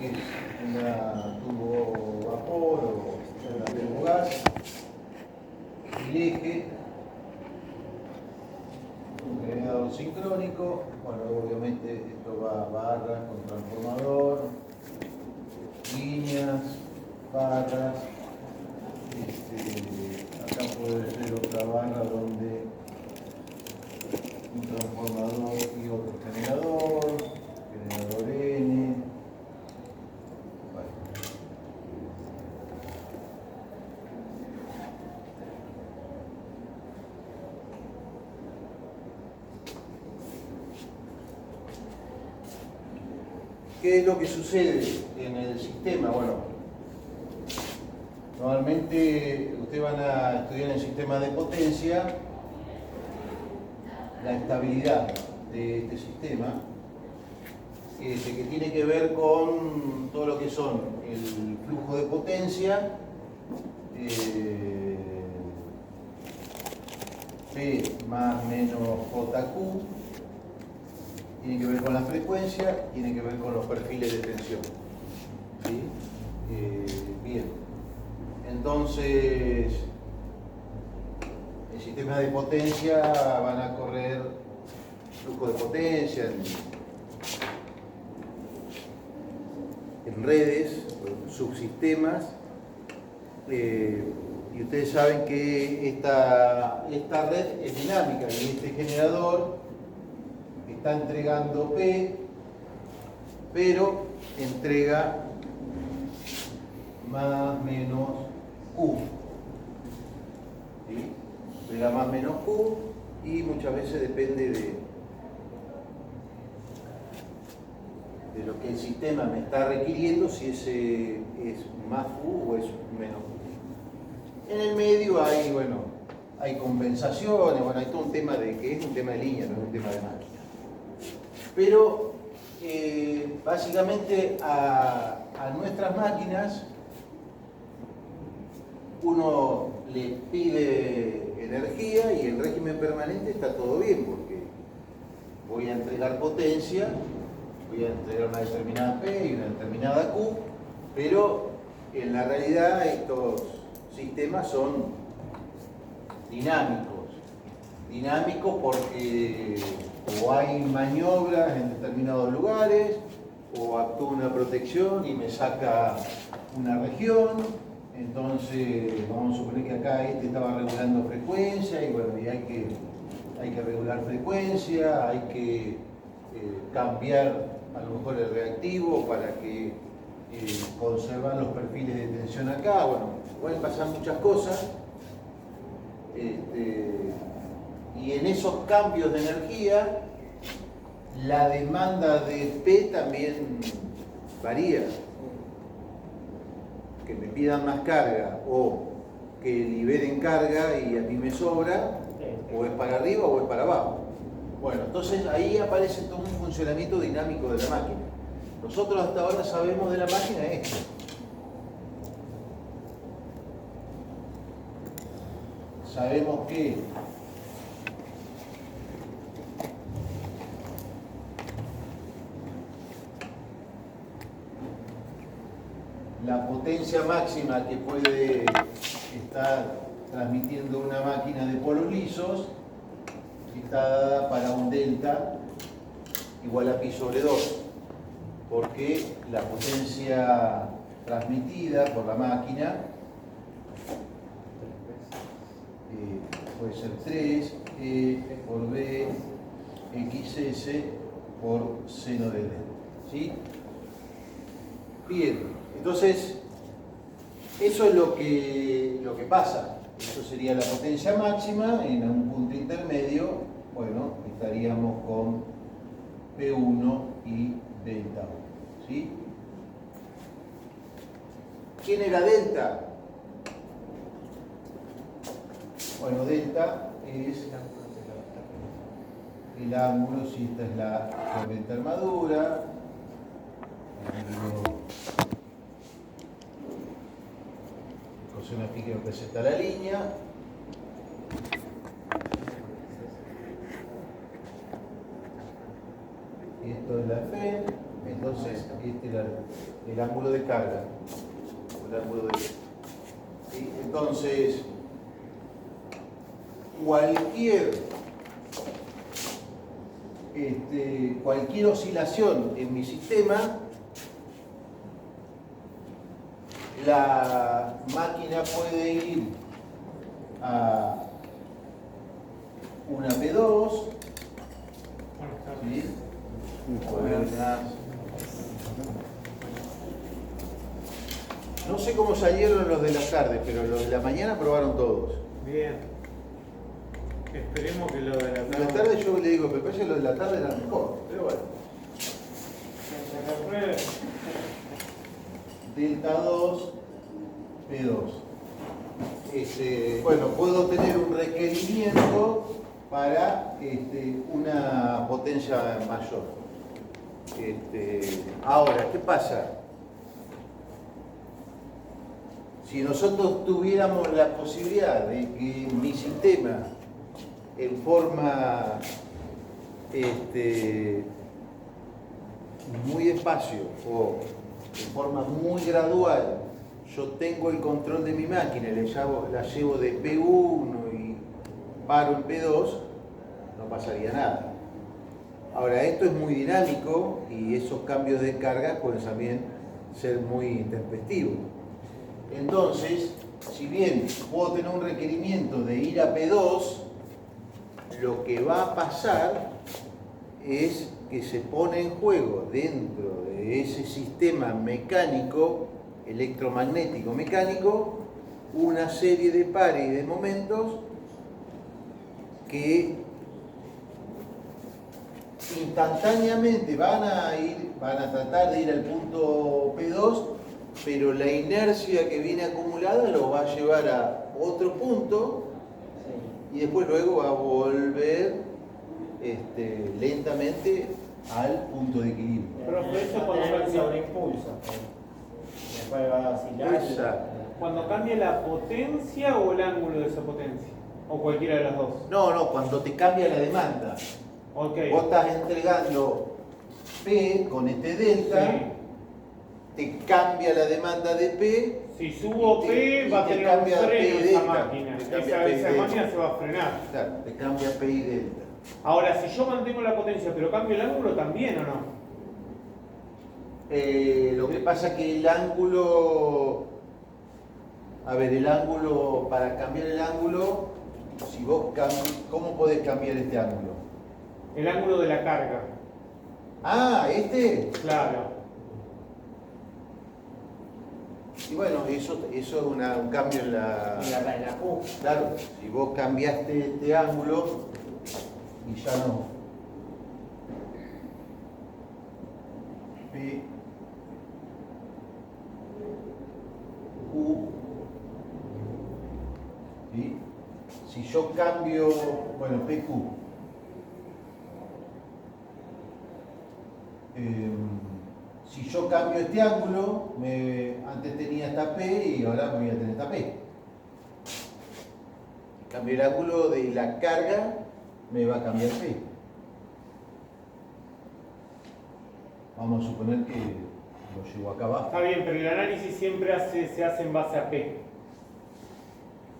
que es una turbo vapor o una turbogás, el eje, un generador sincrónico, bueno, obviamente esto va a barras con transformador, líneas, barras, acá puede ser otra barra donde un transformador y otro generador N. Bueno. ¿Qué es lo que sucede en el sistema? Bueno, normalmente ustedes van a estudiar en sistemas de potencia la estabilidad de este sistema, que tiene que ver con todo lo que son el flujo de potencia, P más menos JQ, tiene que ver con la frecuencia, tiene que ver con los perfiles de tensión. ¿Sí? Bien, entonces el sistema de potencia van a correr flujo de potencia en redes, subsistemas, y ustedes saben que esta red es dinámica y este generador está entregando P, pero entrega más menos Q. ¿Sí? Entrega más menos Q y muchas veces depende de lo que el sistema me está requiriendo, si ese es más Q o es menos Q. En el medio hay, bueno, hay compensaciones, bueno, hay todo un tema de que es un tema de línea, no es un tema de máquina. Pero básicamente a nuestras máquinas uno le pide energía y en régimen permanente está todo bien porque voy a entregar potencia, voy a entregar una determinada P y una determinada Q, pero en la realidad estos sistemas son dinámicos porque o hay maniobras en determinados lugares, o actúa una protección y me saca una región. Entonces, vamos a suponer que acá este estaba regulando frecuencia, y bueno, y hay que regular frecuencia, hay que cambiar a lo mejor el reactivo para que conservar los perfiles de tensión acá. Bueno, pueden pasar muchas cosas. Y en esos cambios de energía, la demanda de P también varía. Que me pidan más carga o que liberen carga y a mí me sobra, o es para arriba o es para abajo. Bueno, entonces ahí aparece todo un funcionamiento dinámico de la máquina. Nosotros hasta ahora sabemos de la máquina esto. Sabemos que la potencia máxima que puede estar transmitiendo una máquina de polos lisos está dada para un delta igual a pi sobre 2, porque la potencia transmitida por la máquina puede ser 3 E por B XS por seno de delta. ¿Sí? Bien, entonces eso es lo que pasa. Eso sería la potencia máxima. En un punto intermedio, bueno, estaríamos con P1 y delta 1. ¿Sí? ¿Quién era delta? Bueno, delta es el ángulo, si esta es la corriente armadura, coseno pi que representa la línea, y esto es la F, esta Entonces, este era el ángulo de carga. El ángulo de... ¿Sí? Entonces, cualquier oscilación en mi sistema, la máquina puede ir a una P2, ¿sí? No sé cómo salieron los de la tarde, pero los de la mañana probaron todos. Bien. Esperemos que lo de la tarde. Los de la tarde yo le digo, me parece que los de la tarde eran mejor, pero bueno. Delta 2, P2. Bueno, puedo tener un requerimiento para una potencia mayor. Ahora, ¿qué pasa? Si nosotros tuviéramos la posibilidad de que mi sistema, en forma muy despacio o en forma muy gradual, yo tengo el control de mi máquina, la llevo de P1 y paro en P2, no pasaría nada. Ahora, esto es muy dinámico y esos cambios de carga pueden también ser muy intempestivos. Entonces, si bien puedo tener un requerimiento de ir a P2, lo que va a pasar es que se pone en juego dentro de ese sistema mecánico, electromagnético mecánico, una serie de pares y de momentos que instantáneamente van a tratar de ir al punto P2, pero la inercia que viene acumulada lo va a llevar a otro punto y después luego va a volver lentamente al punto de equilibrio. Pero eso cuando cambia un impulso. Después va a oscilar. Exacto. Cuando cambia la potencia o el ángulo de esa potencia. O cualquiera de las dos. No, cuando te cambia la demanda. Okay. Vos estás entregando P con este delta, sí. Te cambia la demanda de P. Si subo P, va a tener un freno esa máquina. Esa máquina se va a frenar. Claro, te cambia P y delta. Ahora, si yo mantengo la potencia, pero cambio el ángulo, ¿también o no? Lo que pasa es que el ángulo... el ángulo, para cambiar el ángulo, si vos ¿cómo podés cambiar este ángulo? El ángulo de la carga. Ah, ¿este? Claro. Y bueno, eso es un cambio en la Q. Claro, si vos cambiaste este ángulo y ya no. P, Q. ¿Sí? Si yo cambio, bueno, PQ. Si yo cambio este ángulo, antes tenía esta P y ahora voy a tener esta P. Cambio el ángulo de la carga, me va a cambiar P. Vamos a suponer que lo llevo acá abajo. Está bien, pero el análisis siempre se hace en base a P.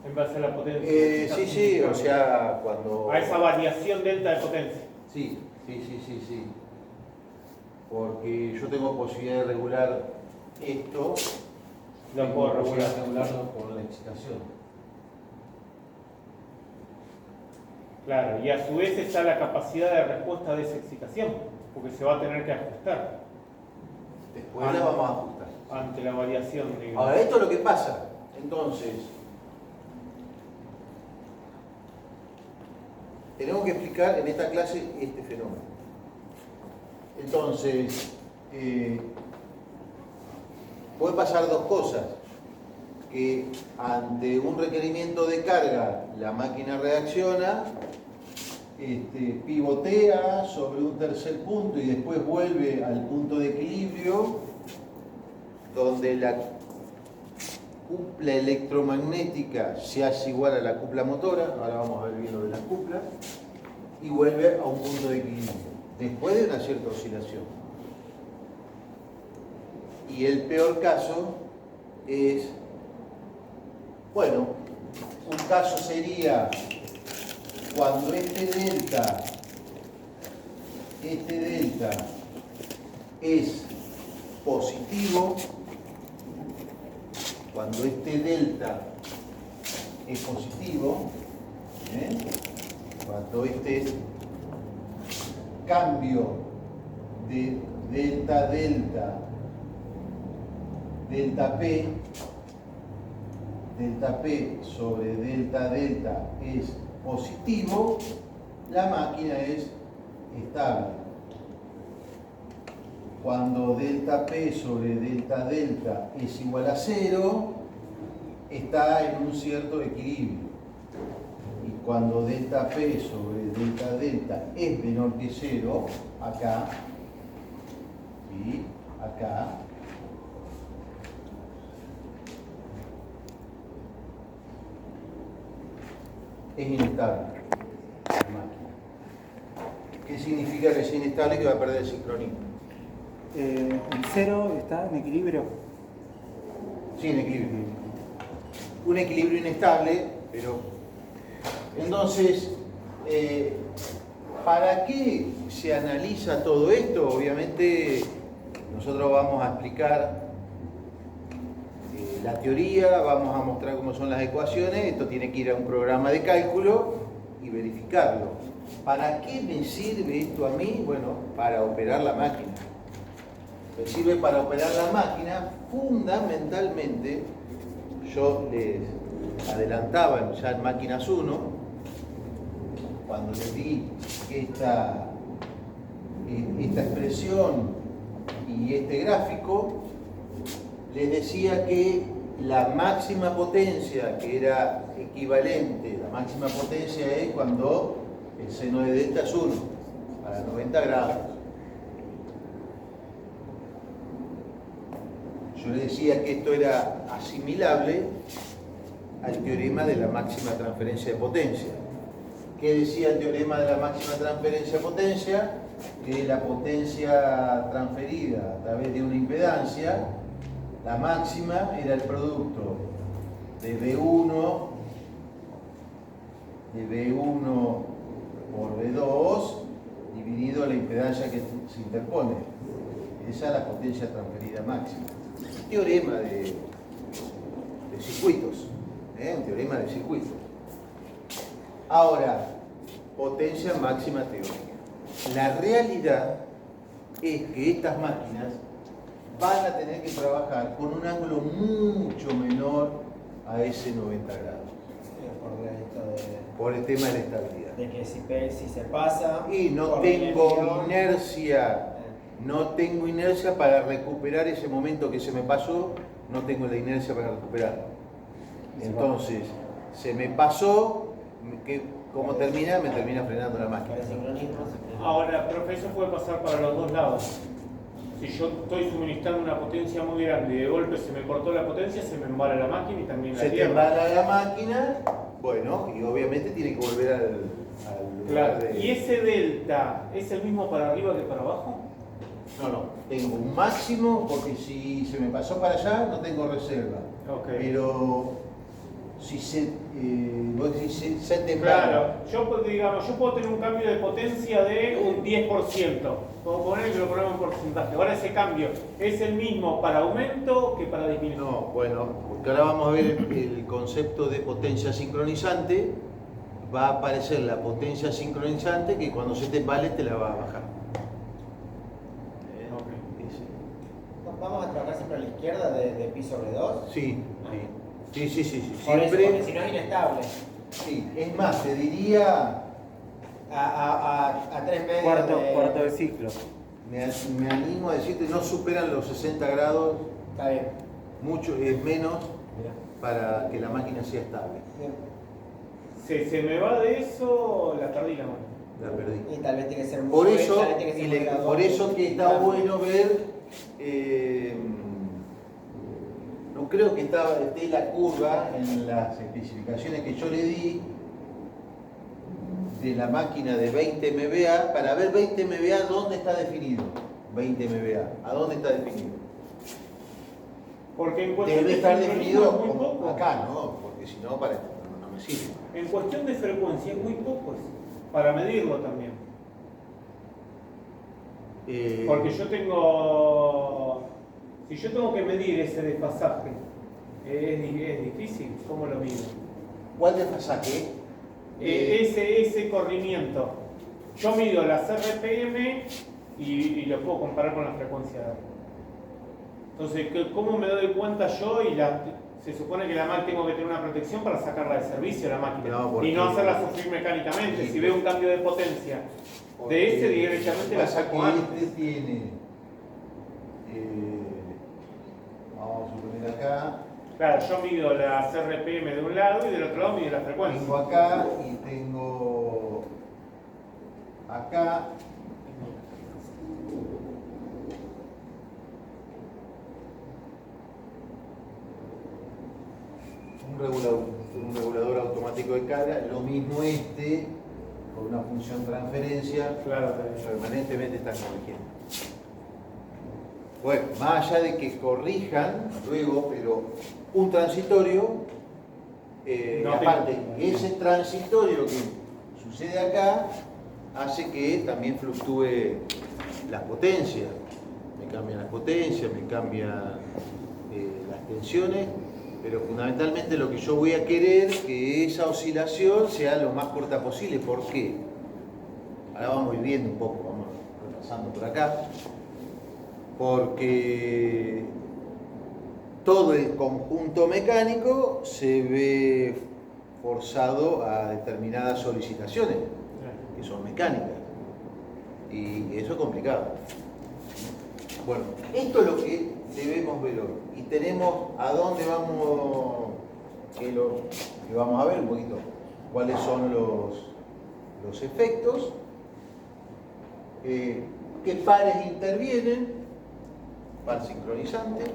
En base a la potencia. Sí, o sea, cuando... A esa variación delta de potencia. Sí. Porque yo tengo posibilidad de regular esto. Lo puedo regularlo por la excitación. Claro, y a su vez está la capacidad de respuesta de esa excitación, porque se va a tener que ajustar. Después la vamos a ajustar. Ante la variación, digamos. Ahora, esto es lo que pasa. Entonces, tenemos que explicar en esta clase este fenómeno. Entonces, puede pasar dos cosas. Que ante un requerimiento de carga, la máquina reacciona, pivotea sobre un tercer punto y después vuelve al punto de equilibrio, donde la cupla electromagnética se hace igual a la cupla motora, ahora vamos a ver bien lo de las cuplas, y vuelve a un punto de equilibrio, después de una cierta oscilación. Y el peor caso es, bueno, un caso sería cuando este delta es positivo, cuando este delta es positivo, ¿eh? Cuando este cambio de delta P sobre delta es positivo, la máquina es estable. Cuando delta P sobre delta es igual a 0, está en un cierto equilibrio. Y cuando delta P sobre delta es menor que 0, acá, ¿sí? Acá, es inestable la máquina. ¿Qué significa que es inestable? Que va a perder el sincronismo. ¿El 0 está en equilibrio? Sí, en equilibrio. Un equilibrio inestable, pero... Entonces, ¿para qué se analiza todo esto? Obviamente, nosotros vamos a explicar la teoría, vamos a mostrar cómo son las ecuaciones, esto tiene que ir a un programa de cálculo y verificarlo. ¿Para qué me sirve esto a mí? Bueno, para operar la máquina. Me sirve para operar la máquina, fundamentalmente, yo les adelantaba ya en Máquinas 1, cuando les di esta expresión y este gráfico, les decía que la máxima potencia, que era equivalente, la máxima potencia es cuando el seno de delta es 1, para 90 grados. Yo les decía que esto era asimilable al teorema de la máxima transferencia de potencia. ¿Qué decía el teorema de la máxima transferencia de potencia? Que la potencia transferida a través de una impedancia, la máxima era el producto de V1 por V2 dividido la impedancia que se interpone. Esa es la potencia transferida máxima. Teorema de circuitos, un teorema de circuitos. Ahora, potencia máxima teórica. La realidad es que estas máquinas van a tener que trabajar con un ángulo mucho menor a ese 90 grados. Por el tema de la estabilidad. De que si se pasa... Y no tengo inercia. No tengo inercia para recuperar ese momento que se me pasó, no tengo la inercia para recuperarlo. Entonces, se me pasó, ¿cómo termina? Me termina frenando la máquina. Ahora, profe, eso puede pasar para los dos lados. Si yo estoy suministrando una potencia muy grande y de golpe se me cortó la potencia, se me embala la máquina y también la Se te tierra. embala la máquina, bueno, y obviamente tiene que volver al lugar Claro. de... ¿Y ese delta es el mismo para arriba que para abajo? No, tengo un máximo porque si se me pasó para allá no tengo reserva. Okay. Pero si se te Claro, yo puedo tener un cambio de potencia de un 10%. Puedo poner que lo ponemos en porcentaje. Ahora ese cambio es el mismo para aumento que para disminución. No, bueno, porque ahora vamos a ver el concepto de potencia sincronizante. Va a aparecer la potencia sincronizante que cuando se te embale te la va a bajar. ¿Vamos a trabajar siempre a la izquierda de pi sobre 2? Sí. Por eso, Siempre. porque si no es inestable. Sí, es más, te diría. A 3 medios Cuarto de ciclo. Me animo a decirte, no superan los 60 grados, Está bien. mucho es menos Mirá. para que la máquina sea estable. Bien. Si se me va de eso, la perdí la mano. La perdí. Y tal vez tiene que ser muy Por eso, tal vez tiene que ser moderador. por eso que está bueno ver, no creo que esté la curva en las especificaciones que yo le di de la máquina de 20 MVA para ver 20 MVA dónde está definido. 20 MVA, ¿a dónde está definido? Porque en cuestión debe de estar sincronismo definido es muy como poco. acá, ¿no? Porque si no, no me sirve. En cuestión de frecuencia es muy poco eso, para medirlo también. Porque yo tengo, si yo tengo que medir ese desfasaje, es difícil, ¿cómo lo mido? ¿Cuál desfasaje? Ese corrimiento. Yo mido las RPM y lo puedo comparar con la frecuencia de datos. Entonces, ¿cómo me doy cuenta yo? Se supone que la máquina tengo que tener una protección para sacarla de servicio la máquina No, y no hacerla sufrir mecánicamente. Sí, Si veo un cambio de potencia de ese, directamente la saco antes. Este tiene, vamos a suponer acá, Claro, yo mido las RPM de un lado y del otro lado mido la frecuencia. tengo acá y tengo acá. Un regulador automático de carga, lo mismo este, con una función transferencia, Claro, permanentemente están corrigiendo. Bueno, más allá de que corrijan luego, pero un transitorio, No aparte, tengo. ese transitorio que sucede acá hace que también fluctúe las potencias. Me cambian las potencias, me cambian las tensiones, pero fundamentalmente lo que yo voy a querer es que esa oscilación sea lo más corta posible. ¿Por qué? Ahora vamos a ir viendo un poco, vamos repasando por acá. Porque todo el conjunto mecánico se ve forzado a determinadas solicitaciones, que son mecánicas. Y eso es complicado. Bueno, esto es lo que debemos ver hoy. Y tenemos a dónde vamos, que vamos a ver un poquito cuáles son los efectos, qué pares intervienen, par sincronizante,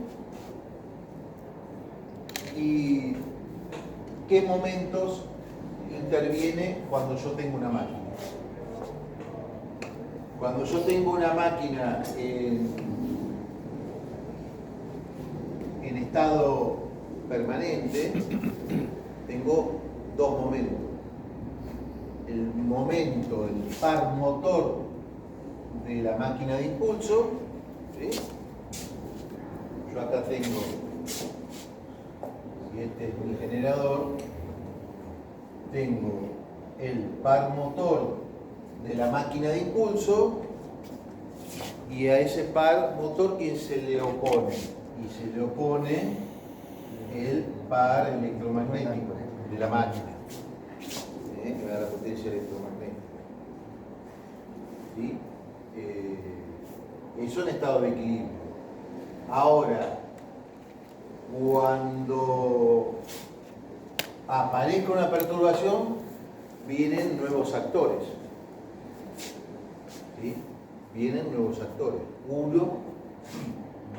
y qué momentos interviene cuando yo tengo una máquina. Cuando yo tengo una máquina en estado permanente, tengo dos momentos. El momento, el par motor de la máquina de impulso, ¿sí? Yo acá tengo, si este es mi generador, tengo el par motor de la máquina de impulso y a ese par motor ¿quién se le opone? Y se le opone el par electromagnético de la máquina, que me da la potencia electromagnética. ¿Sí? Eso en estado de equilibrio. Ahora, cuando aparezca una perturbación, vienen nuevos actores. ¿Sí? Vienen nuevos actores. Uno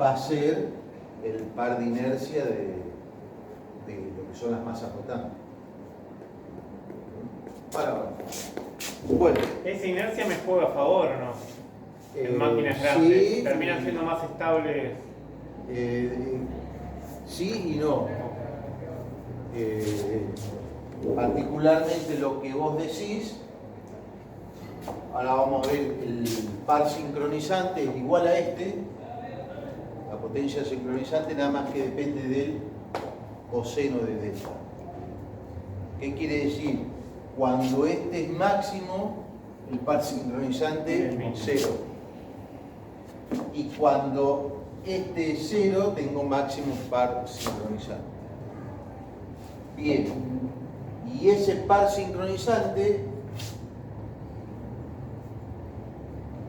va a ser el par de inercia de lo que son las masas rotantes. Bueno. ¿Esa inercia me juega a favor o no? En máquinas grandes. Sí, ¿Terminan siendo más estables? Sí y no. Particularmente lo que vos decís, ahora vamos a ver el par sincronizante es igual a este, la potencia sincronizante nada más que depende del coseno de delta. ¿Qué quiere decir? Cuando este es máximo, el par sincronizante es 0. Y cuando este es 0, tengo máximo par sincronizante. Bien, y ese par sincronizante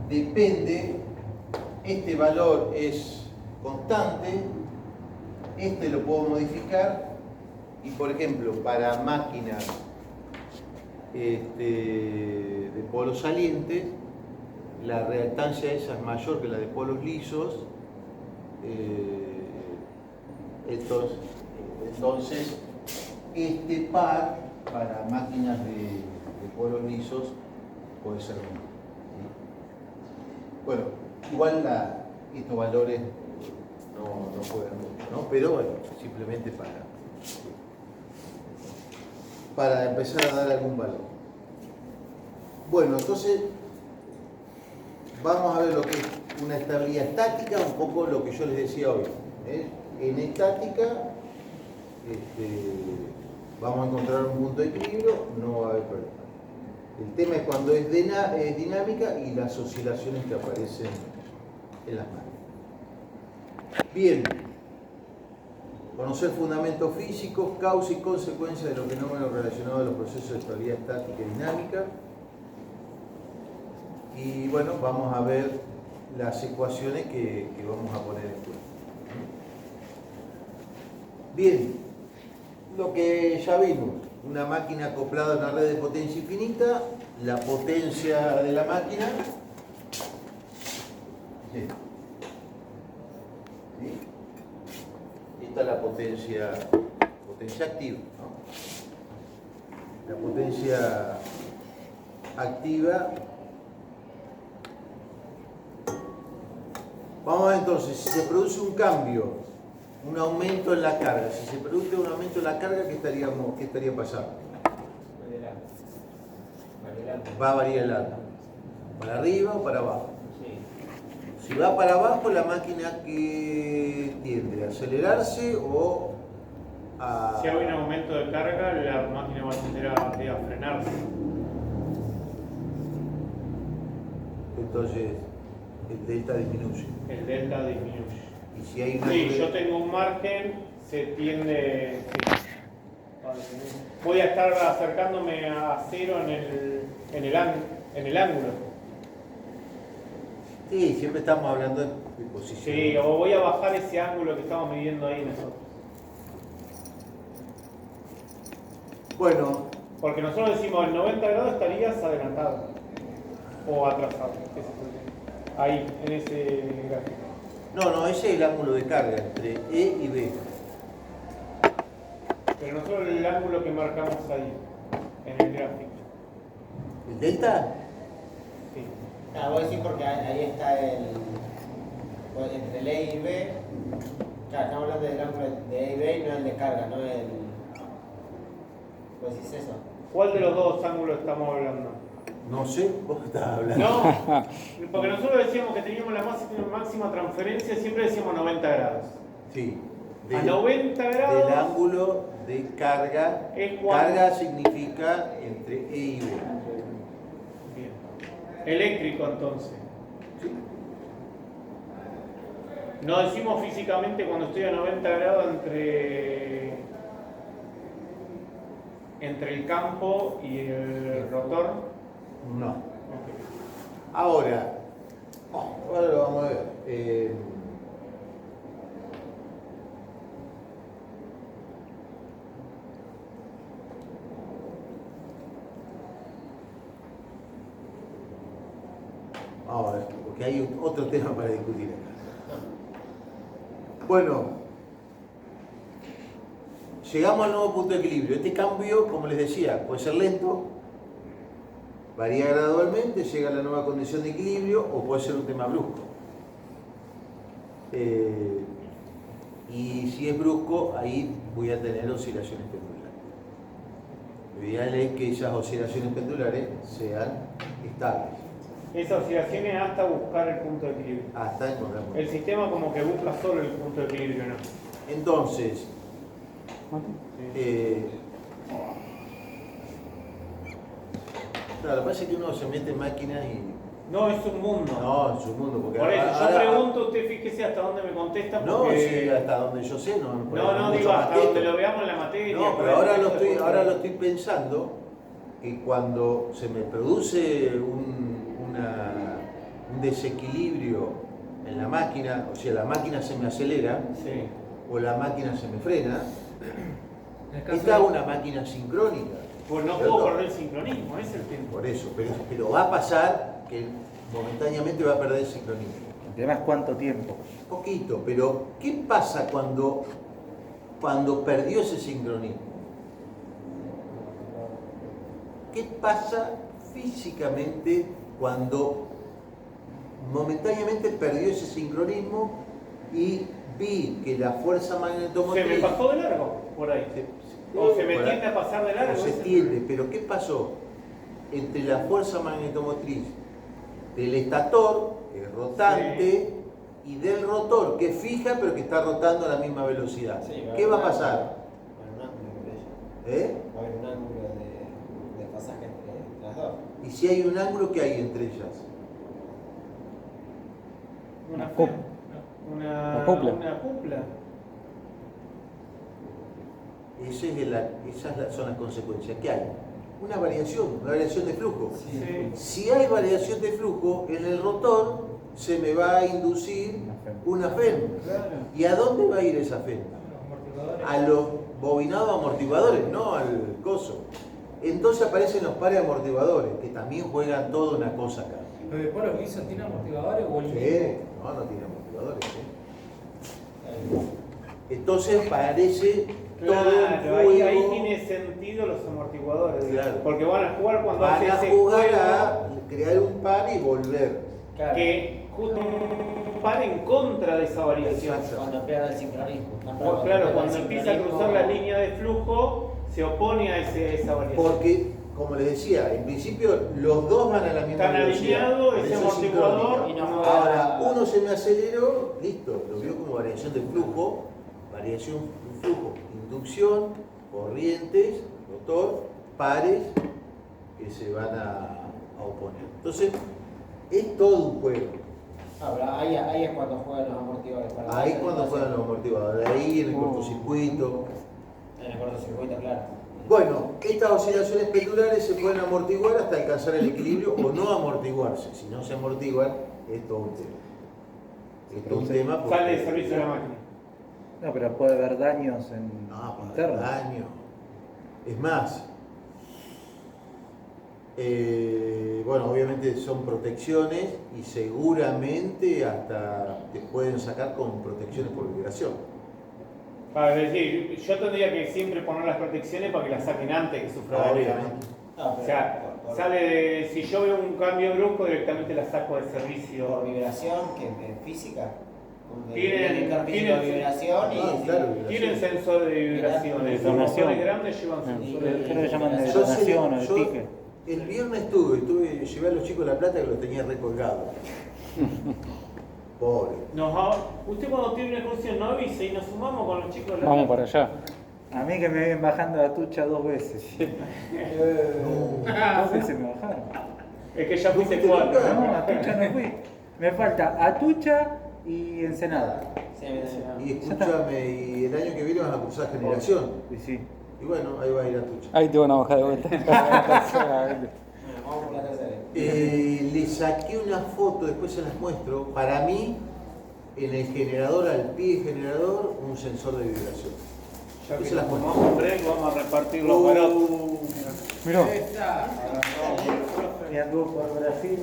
depende, este valor es constante, este lo puedo modificar y por ejemplo para máquinas de polos salientes, la reactancia esa es mayor que la de polos lisos, entonces este par para máquinas de polos lisos puede ser uno. ¿Sí? Bueno, igual estos valores no juegan mucho, ¿no? Pero bueno, simplemente para empezar a dar algún valor. Bueno, entonces vamos a ver lo que es una estabilidad estática, un poco lo que yo les decía hoy. En estática vamos a encontrar un punto de equilibrio, no va a haber problema. El tema es cuando es dinámica y las oscilaciones que aparecen en las máquinas. Bien, conocer fundamentos físicos, causa y consecuencia de los fenómenos relacionados a los procesos de estabilidad estática y dinámica. Y bueno, vamos a ver las ecuaciones que vamos a poner en cuenta. Bien, lo que ya vimos, una máquina acoplada a una red de potencia infinita, la potencia de la máquina, ¿sí? Esta es la potencia activa, ¿no? La potencia activa. Vamos a ver entonces, si se produce un cambio, un aumento en la carga, si se produce un aumento en la carga, ¿qué estaría pasando? Va a variar el ángulo. ¿Para arriba o para abajo? Sí. Si va para abajo, la máquina que tiende a acelerarse o a... Si hay un aumento de carga, la máquina va a tender a frenarse. Entonces, el delta disminuye. El delta disminuye. Y si hay una... Sí, yo tengo un margen, se tiende... Sí. Voy a estar acercándome a cero en el ángulo. Sí, siempre estamos hablando de posición. Sí, o voy a bajar ese ángulo que estamos midiendo ahí nosotros. Bueno. Porque nosotros decimos el 90 grados estarías adelantado o atrasado. Ese es el tema. Ahí, en ese gráfico. No, ese es el ángulo de carga entre E y B. Pero nosotros el ángulo que marcamos ahí, en el gráfico. ¿El delta? Sí. Ah, vos decís porque ahí está entre el E y B. Claro, estamos hablando del ángulo de E y B y no el de carga, no el... ¿Vos decís eso? ¿Cuál de los dos ángulos estamos hablando? No sé, vos estás hablando. No, porque nosotros decíamos que teníamos la máxima transferencia, siempre decíamos 90 grados. Sí. A 90 grados. Del ángulo de carga. Es cuando... Carga significa entre E y B. Bien. Eléctrico entonces. ¿Sí? No decimos físicamente cuando estoy a 90 grados entre el campo y el rotor. No. Okay. Ahora lo vamos a ver. Ahora, porque hay otro tema para discutir acá. Bueno, llegamos al nuevo punto de equilibrio. Este cambio, como les decía, puede ser lento, varía gradualmente, llega a la nueva condición de equilibrio o puede ser un tema brusco. Y si es brusco, ahí voy a tener oscilaciones pendulares. Lo ideal es que esas oscilaciones pendulares sean estables. Esas oscilaciones hasta buscar el punto de equilibrio. Hasta encontrar. El sistema como que busca solo el punto de equilibrio, ¿no? Entonces, claro, lo que pasa es que uno se mete en máquinas y... No, es un mundo. No, es un mundo. Porque Por eso, ahora, yo pregunto, usted fíjese hasta dónde me contesta. No, Porque... sí, hasta donde yo sé, no. No, digo, hasta donde lo veamos en la materia. No, pero ahora lo estoy pensando, que cuando se me produce un desequilibrio en la máquina, o sea, la máquina se me acelera, sí, o la máquina se me frena, esta es una máquina sincrónica. Pues no puedo perder el sincronismo, ese es el tema. Por eso, pero va a pasar que momentáneamente va a perder el sincronismo. El tema es cuánto tiempo. Poquito, pero ¿qué pasa cuando perdió ese sincronismo? ¿Qué pasa físicamente cuando momentáneamente perdió ese sincronismo y vi que la fuerza Se me magnetomotriz pasó de largo por ahí. O se me por ahí, tiende a pasar de largo. o se ese es el tiende, pero ¿qué pasó? Entre la fuerza magnetomotriz del estator, que es rotante, y del rotor, que es fija pero que está rotando a la misma velocidad. Sí, ¿Qué va a pasar? Va a haber un ángulo entre ellas. ¿Eh? Va a haber un ángulo de pasaje entre las dos. Y si hay un ángulo, ¿qué hay entre ellas? Una Cup- Una cupla. Una cupla. Esas son las consecuencias. ¿Qué hay? Una variación de flujo. Sí. Si hay variación de flujo, en el rotor se me va a inducir una FEM. Claro. ¿Y a dónde va a ir esa FEM? A los bobinados amortiguadores, no al coso. Entonces aparecen los pares amortiguadores, que también juegan toda una cosa acá. Pero después lo que hizo, ¿tiene amortiguadores o el Sí, mismo? no tiene amortiguadores. Entonces parece todo Claro, un ahí juego. tiene sentido los amortiguadores. Claro. Porque van a jugar cuando Van hace a ese jugar juego a crear un par y volver. Claro. que justo un par en contra de esa variación. Exacto. Cuando pierde el sincronismo. Claro, cuando empieza a cruzar la línea de flujo, se opone a esa variación. Porque, como les decía, en principio los dos van a la misma Están velocidad. alineados, Por ese eso es amortiguador. sincrónica. Y no Ahora, uno se me aceleró, listo, lo vio como variación de flujo, variación de flujo, inducción, corrientes, rotor, pares que se van a oponer. Entonces, es todo un juego. Ahí es cuando juegan los amortiguadores. para Ahí hacer cuando juegan los amortiguadores, ahí en el cortocircuito. En el cortocircuito, claro. Bueno, estas oscilaciones pendulares se pueden amortiguar hasta alcanzar el equilibrio o no amortiguarse. Si no se amortiguan, es todo un tema. Es todo un tema porque... Sale de servicio la máquina. No, pero puede haber daños No, para internos. daño. Es más, bueno, obviamente son protecciones y seguramente hasta te pueden sacar con protecciones por vibración. Es decir, yo tendría que siempre poner las protecciones para que las saquen antes que sufra daño. Obviamente. O sea, si yo veo un cambio brusco, directamente la saco de Por servicio. vibración, que es física. Tienen- de tienen- vibración y. Ah, claro. Tienen sensor de vibraciones. Los Detonación. motores grandes llevan sensor de Creo que le llaman de Yo detonación o de yo pique. el viernes llevé a los chicos La Plata que los tenía recolgados. Pobre. Usted cuando tiene una excursión no avisa y nos sumamos con los chicos de la Vamos plaza. para allá. A mí que me vienen bajando la tucha 2 veces. No. 2 veces me bajaron. Es que ya fuiste ¿Fuiste cuatro. nunca? No, a Tucha no fui. Me falta Atucha y Ensenada. Sí, Y escúchame, y el año que viene van a cruzar generación. Y sí. Y bueno, ahí va a ir a Tucha. Ahí te van a bajar de vuelta. Vamos por la tercera. Le saqué una foto, después se las muestro. Para mí, en el generador, al pie del generador, un sensor de vibración. Ya que Se las nos muestro. tomamos un break, vamos a repartir los barotos. Mirá. Y anduvo por Brasil.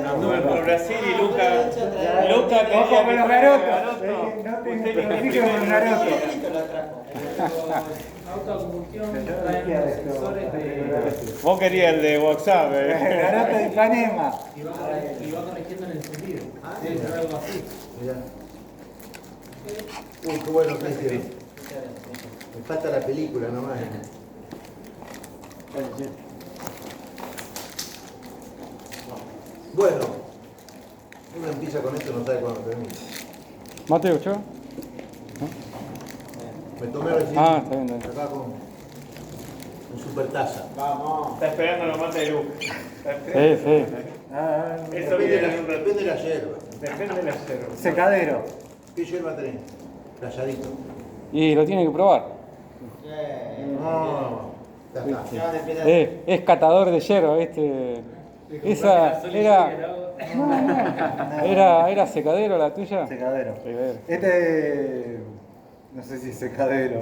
Anduve por Brasil y Luca Ojo quería con que los fuera garotos. garoto. No te Usted identifiques con los garotos. Lo trajo. Autocombustión Yo traen decía los esto. sensores de. Vos querías el de WhatsApp, Garoto de Ipanema. Y va corrigiendo en el sentido. Debe ser algo así. Mirá. Uy, qué bueno, Cristian. Me falta la película nomás. Bueno, uno empieza con esto y no sabe cuándo termina. Mateo, ¿yo? Me tomé recién Ah, está bien, está bien. acá con super taza. Vamos. Está esperando los mates de Luca. Sí, sí. Eso Depende viene de en un la, rato. depende de la hierba. Depende de la yerba. Secadero. ¿Qué hierba tenés? Calladito. Y lo tiene que probar. No, ya está. Ya empieza. Es catador de hierba, ¿viste? Esa era secadero la tuya. Secadero. Secadero. Este. No sé si es secadero,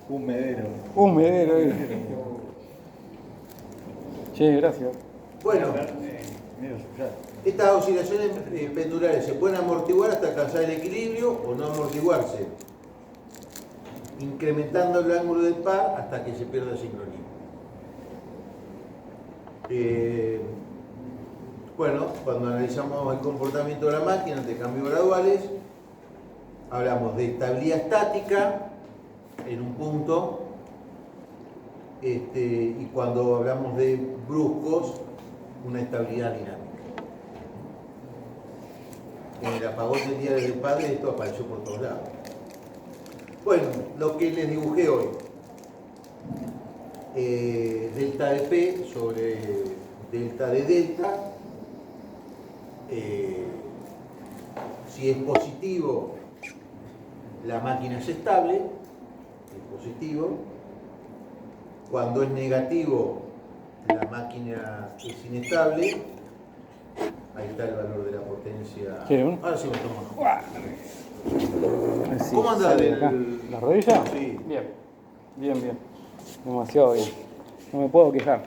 un medero. Un medero. Che, gracias. Bueno, Mira, ya. estas oscilaciones pendulares se pueden amortiguar hasta alcanzar el equilibrio o no amortiguarse, incrementando el ángulo del par hasta que se pierda el sincronismo. Bueno, cuando analizamos el comportamiento de la máquina ante cambios graduales, hablamos de estabilidad estática en un punto, y cuando hablamos de bruscos, una estabilidad dinámica. En el apagón del Día del Padre esto apareció por todos lados. Bueno, lo que les dibujé hoy. Delta de P sobre delta de delta. Si es positivo, la máquina es estable, es positivo. Cuando es negativo, la máquina es inestable. Ahí está el valor de la potencia. ¿Quiere uno? Ahora sí me tomo. Sí, ¿Cómo anda sale acá. el- ¿La rodilla? Sí. Bien, bien. Demasiado bien. No me puedo quejar.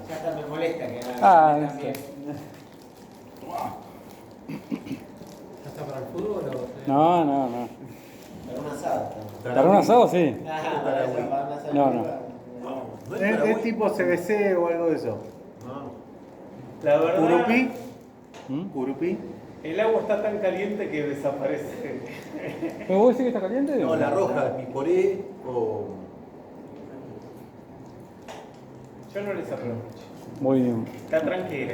Ya hasta me molesta que Ah, me también. ¿Ya está para el fútbol o...? No. Para un asado. ¿Para un asado? Sí. Ajá, para eso, para un asado. No. No es Es Paraguay. tipo CBC o algo de eso. No. La verdad, ¿Urupí? ¿Mm? ¿Urupí? el agua está tan caliente que desaparece. ¿Pero vos decís que está caliente? No, la roja, piporé o. Yo no les aprovecho. Muy bien. Está tranquila.